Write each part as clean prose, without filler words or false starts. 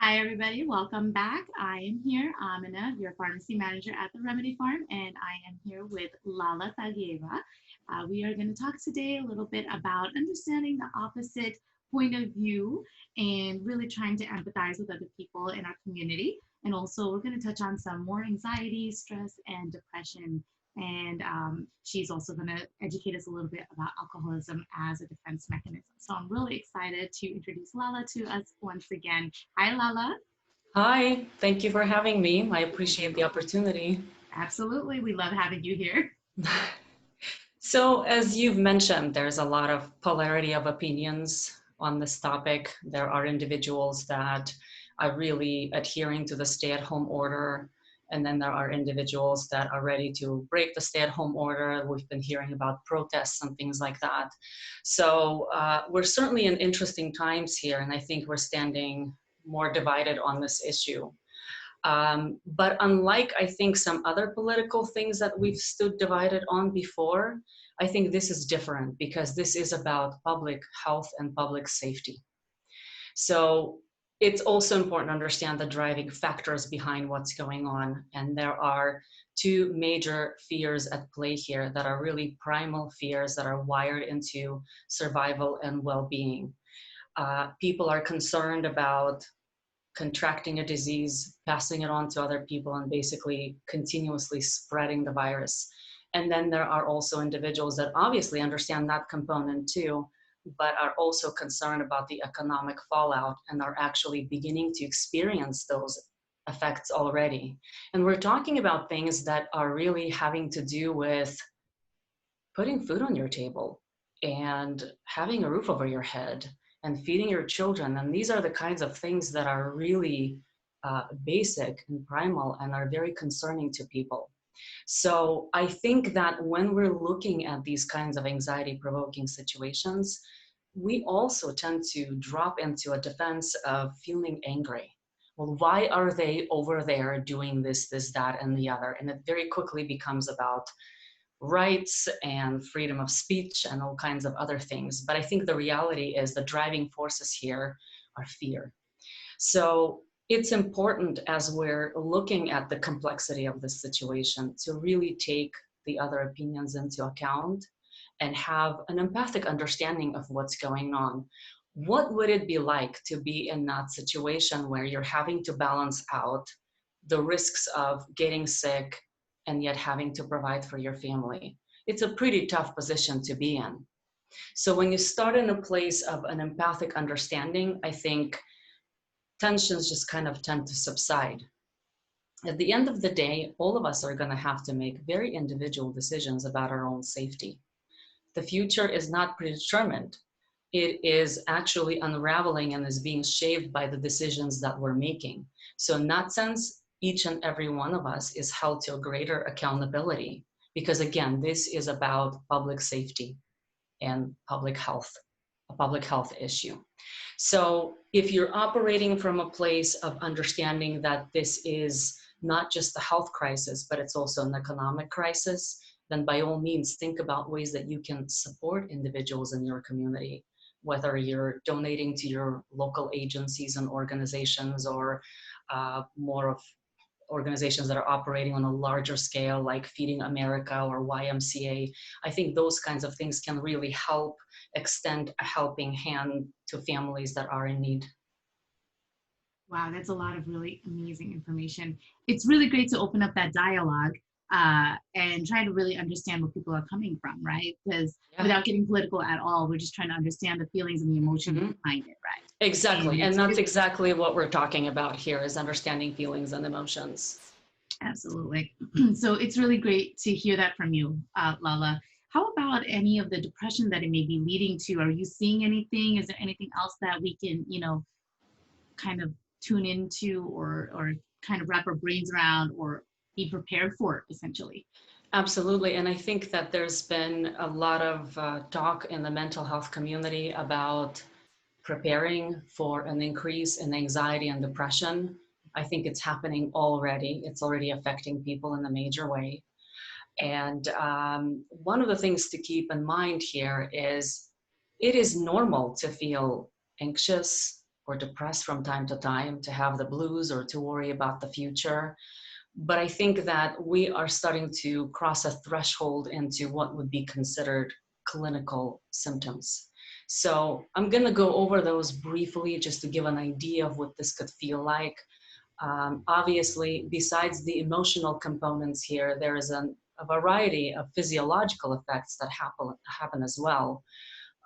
Hi, everybody. Welcome back. I am here, Amina, your pharmacy manager at the Remedy Farm, and I am here with Lala Tagieva. We are going to talk today a little bit about understanding the opposite point of view and really trying to empathize with other people in our community. And also, we're going to touch on some more anxiety, stress, and depression. And she's also going to educate us a little bit about alcoholism as a defense mechanism. So I'm really excited to introduce Lala to us once again. Hi, Lala. Hi, thank you for having me. I appreciate the opportunity. Absolutely. We love having you here. So, as you've mentioned, there's a lot of polarity of opinions on this topic. There are individuals that are really adhering to the stay-at-home order, and then there are individuals that are ready to break the stay-at-home order. We've been hearing about protests and things like that. So, we're certainly in interesting times here, and I think we're standing more divided on this issue. But unlike, I think, some other political things that we've stood divided on before, I think this is different because this is about public health and public safety. So it's also important to understand the driving factors behind what's going on. And there are two major fears at play here that are really primal fears that are wired into survival and well-being. People are concerned about contracting a disease, passing it on to other people, and basically continuously spreading the virus. And then there are also individuals that obviously understand that component too, but are also concerned about the economic fallout and are actually beginning to experience those effects already. And we're talking about things that are really having to do with putting food on your table and having a roof over your head and feeding your children. And these are the kinds of things that are really basic and primal and are very concerning to people. So I think that when we're looking at these kinds of anxiety provoking situations, we also tend to drop into a defense of feeling angry. Well, why are they over there doing this, that, and the other? And it very quickly becomes about rights and freedom of speech and all kinds of other things. But I think the reality is the driving forces here are fear. So it's important as we're looking at the complexity of this situation to really take the other opinions into account and have an empathic understanding of what's going on. What would it be like to be in that situation where you're having to balance out the risks of getting sick and yet having to provide for your family? It's a pretty tough position to be in. So when you start in a place of an empathic understanding, I think tensions just kind of tend to subside. At the end of the day, all of us are going to have to make very individual decisions about our own safety. The future is not predetermined. It is actually unraveling and is being shaped by the decisions that we're making. So in that sense, each and every one of us is held to a greater accountability because again, this is about public safety and a public health issue. So if you're operating from a place of understanding that this is not just a health crisis, but it's also an economic crisis, then by all means, think about ways that you can support individuals in your community, whether you're donating to your local agencies and organizations or more of organizations that are operating on a larger scale like Feeding America or YMCA. I think those kinds of things can really help extend a helping hand to families that are in need. Wow, that's a lot of really amazing information. It's really great to open up that dialogue and try to really understand where people are coming from, right? Because Yeah. without getting political at all, we're just trying to understand the feelings and the emotions Mhm. behind it, right? And Exactly. And it's that's really exactly what we're talking about here is understanding feelings and emotions. absolutely. So it's really great to hear that from you, Lala. How about any of the depression that it may be leading to? Are you seeing anything? Is there anything else that we can, kind of tune into or kind of wrap our brains around or be prepared for, essentially? Absolutely. And I think that there's been a lot of talk in the mental health community about preparing for an increase in anxiety and depression. I think it's happening already. It's already affecting people in a major way. And one of the things to keep in mind here is it is normal to feel anxious or depressed from time to time, to have the blues or to worry about the future. But I think that we are starting to cross a threshold into what would be considered clinical symptoms. So I'm going to go over those briefly just to give an idea of what this could feel like. Obviously, besides the emotional components here, there is a variety of physiological effects that happen as well.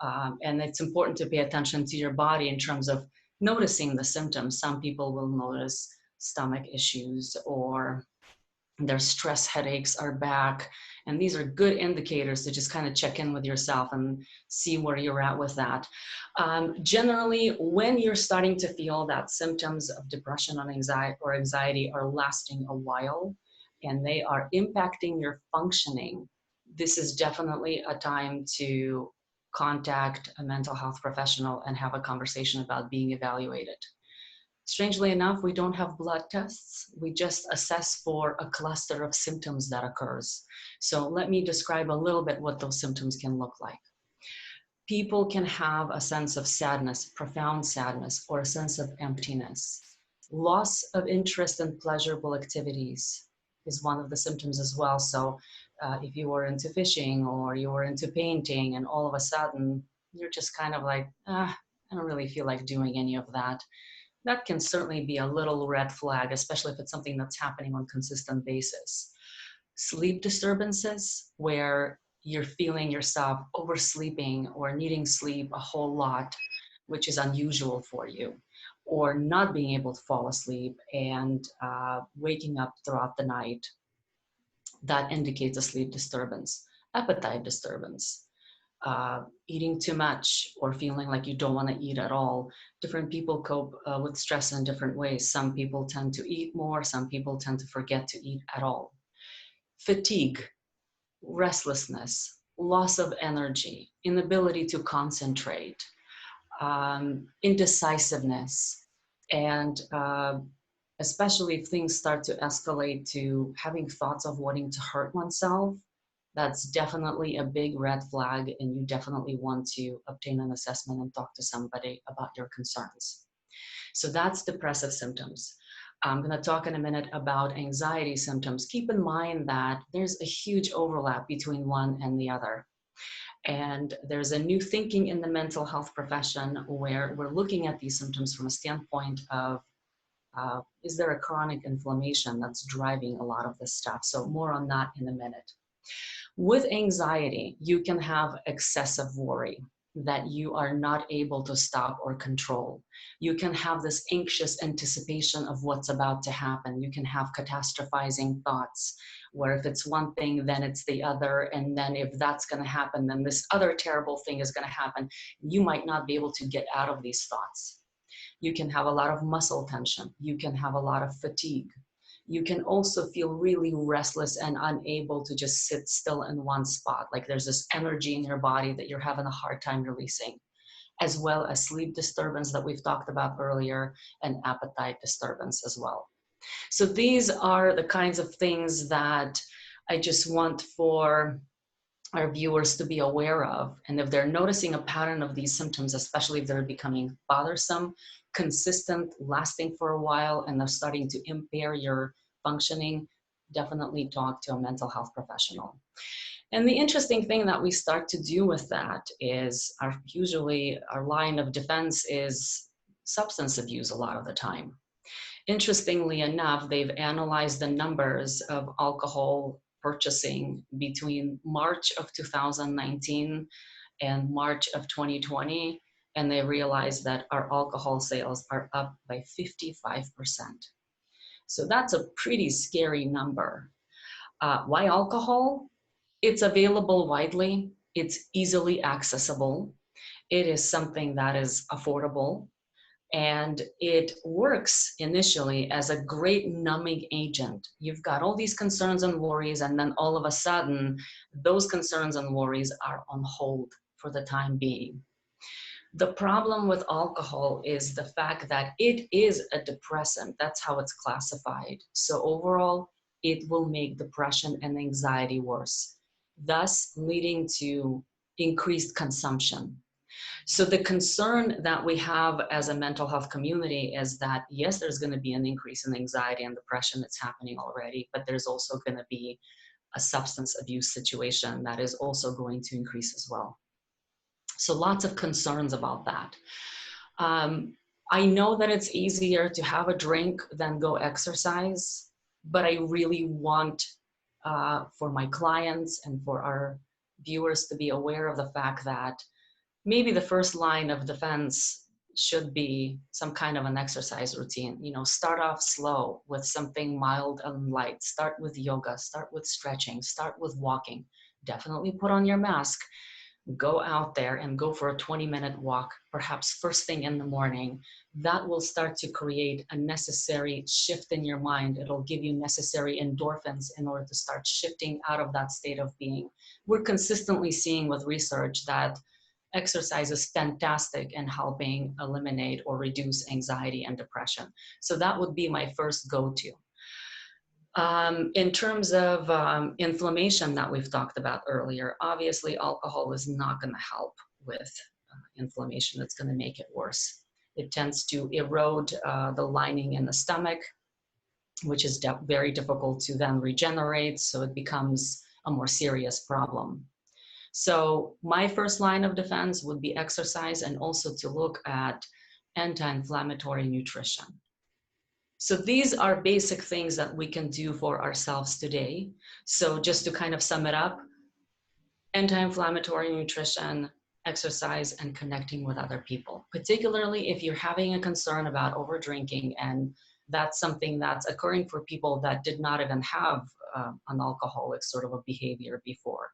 And it's important to pay attention to your body in terms of noticing the symptoms. Some people will notice stomach issues, or their stress headaches are back. And these are good indicators to just kind of check in with yourself and see where you're at with that. Generally, when you're starting to feel that symptoms of depression or anxiety are lasting a while and they are impacting your functioning, this is definitely a time to contact a mental health professional and have a conversation about being evaluated. Strangely enough, we don't have blood tests. We just assess for a cluster of symptoms that occurs. So let me describe a little bit what those symptoms can look like. People can have a sense of sadness, profound sadness, or a sense of emptiness. Loss of interest in pleasurable activities is one of the symptoms as well. So if you were into fishing or you were into painting and all of a sudden you're just kind of like, I don't really feel like doing any of that. That can certainly be a little red flag, especially if it's something that's happening on a consistent basis. Sleep disturbances, where you're feeling yourself oversleeping or needing sleep a whole lot, which is unusual for you, or not being able to fall asleep and waking up throughout the night, that indicates a sleep disturbance. Appetite disturbance, eating too much or feeling like you don't want to eat at all. Different people cope with stress in different ways. Some people tend to eat more, some people tend to forget to eat at all. Fatigue, restlessness, loss of energy, inability to concentrate, indecisiveness, and especially if things start to escalate to having thoughts of wanting to hurt oneself, that's definitely a big red flag, and you definitely want to obtain an assessment and talk to somebody about your concerns. So that's depressive symptoms. I'm going to talk in a minute about anxiety symptoms. Keep in mind that there's a huge overlap between one and the other. And there's a new thinking in the mental health profession where we're looking at these symptoms from a standpoint of is there a chronic inflammation that's driving a lot of this stuff? So more on that in a minute. With anxiety, you can have excessive worry that you are not able to stop or control. You can have this anxious anticipation of what's about to happen. You can have catastrophizing thoughts where if it's one thing, then it's the other. And then if that's going to happen, then this other terrible thing is going to happen. You might not be able to get out of these thoughts. You can have a lot of muscle tension. You can have a lot of fatigue. You can also feel really restless and unable to just sit still in one spot. Like there's this energy in your body that you're having a hard time releasing, as well as sleep disturbance that we've talked about earlier, and appetite disturbance as well. So these are the kinds of things that I just want for our viewers to be aware of. And if they're noticing a pattern of these symptoms, especially if they're becoming bothersome, consistent, lasting for a while, and they're starting to impair your functioning, definitely talk to a mental health professional. And the interesting thing that we start to do with that is usually our line of defense is substance abuse a lot of the time. Interestingly enough, they've analyzed the numbers of alcohol purchasing between March of 2019 and March of 2020, and they realized that our alcohol sales are up by 55%. So that's a pretty scary number. Why alcohol? It's available widely, it's easily accessible, it is something that is affordable, and it works initially as a great numbing agent. You've got all these concerns and worries, and then all of a sudden, those concerns and worries are on hold for the time being. The problem with alcohol is the fact that it is a depressant. That's how it's classified. So overall, it will make depression and anxiety worse, thus leading to increased consumption. So the concern that we have as a mental health community is that, yes, there's going to be an increase in anxiety and depression that's happening already, but there's also going to be a substance abuse situation that is also going to increase as well. So lots of concerns about that. Um, I know that it's easier to have a drink than go exercise, but I really want for my clients and for our viewers to be aware of the fact that maybe the first line of defense should be some kind of an exercise routine. You know, start off slow with something mild and light. Start with yoga, start with stretching, start with walking. Definitely put on your mask. Go out there and go for a 20-minute walk, perhaps first thing in the morning. That will start to create a necessary shift in your mind. It'll give you necessary endorphins in order to start shifting out of that state of being. We're consistently seeing with research that exercise is fantastic in helping eliminate or reduce anxiety and depression. So that would be my first go-to. In terms of inflammation that we've talked about earlier, obviously alcohol is not going to help with inflammation. It's going to make it worse. It tends to erode the lining in the stomach, which is very difficult to then regenerate. So it becomes a more serious problem. So my first line of defense would be exercise, and also to look at anti-inflammatory nutrition. So these are basic things that we can do for ourselves today. So just to kind of sum it up, anti-inflammatory nutrition, exercise, and connecting with other people, particularly if you're having a concern about over drinking, and that's something that's occurring for people that did not even have an alcoholic sort of a behavior before.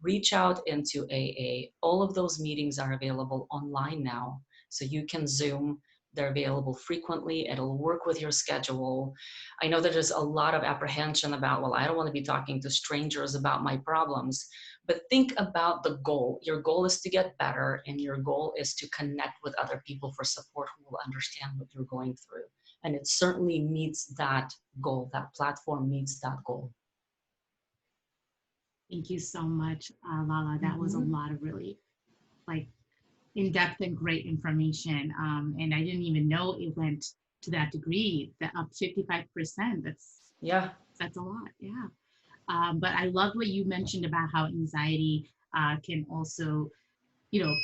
Reach out into AA. All of those meetings are available online now, so you can Zoom. They're available frequently. It'll work with your schedule. I know that there's a lot of apprehension about, well, I don't want to be talking to strangers about my problems, but think about the goal. Your goal is to get better, and your goal is to connect with other people for support who will understand what you're going through. And it certainly meets that goal. That platform meets that goal. Thank you so much, Lala. That was a Mm-hmm. lot of really like in-depth and great information. And I didn't even know it went to that degree, that up 55%. Yeah. That's a lot. Yeah. But I love what you mentioned about how anxiety can also, you know,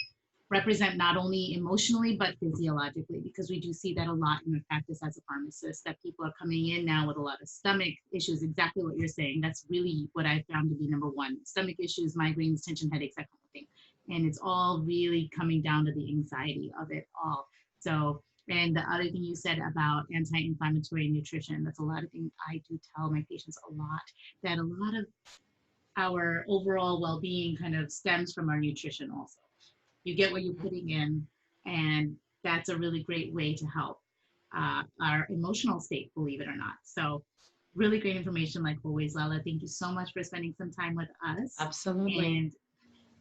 represent not only emotionally but physiologically, because we do see that a lot in my practice as a pharmacist, that people are coming in now with a lot of stomach issues. Exactly what you're saying. That's really what I found to be number one: stomach issues, migraines, tension headaches, that kind of thing. And it's all really coming down to the anxiety of it all. So, and the other thing you said about anti-inflammatory nutrition, that's a lot of things I do tell my patients a lot, that a lot of our overall well-being kind of stems from our nutrition also. You get what you're putting in, and that's a really great way to help our emotional state, believe it or not. So really great information, like always. Lala, thank you so much for spending some time with us, Absolutely. and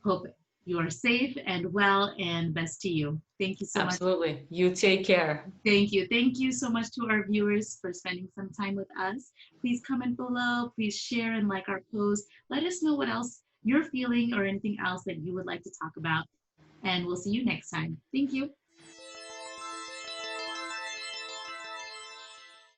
hope you are safe and well, and best to you. Thank you so much. Absolutely. You take care. Thank you. Thank you so much to our viewers for spending some time with us. Please comment below. Please share and like our post. Let us know what else you're feeling or anything else that you would like to talk about. And we'll see you next time. Thank you.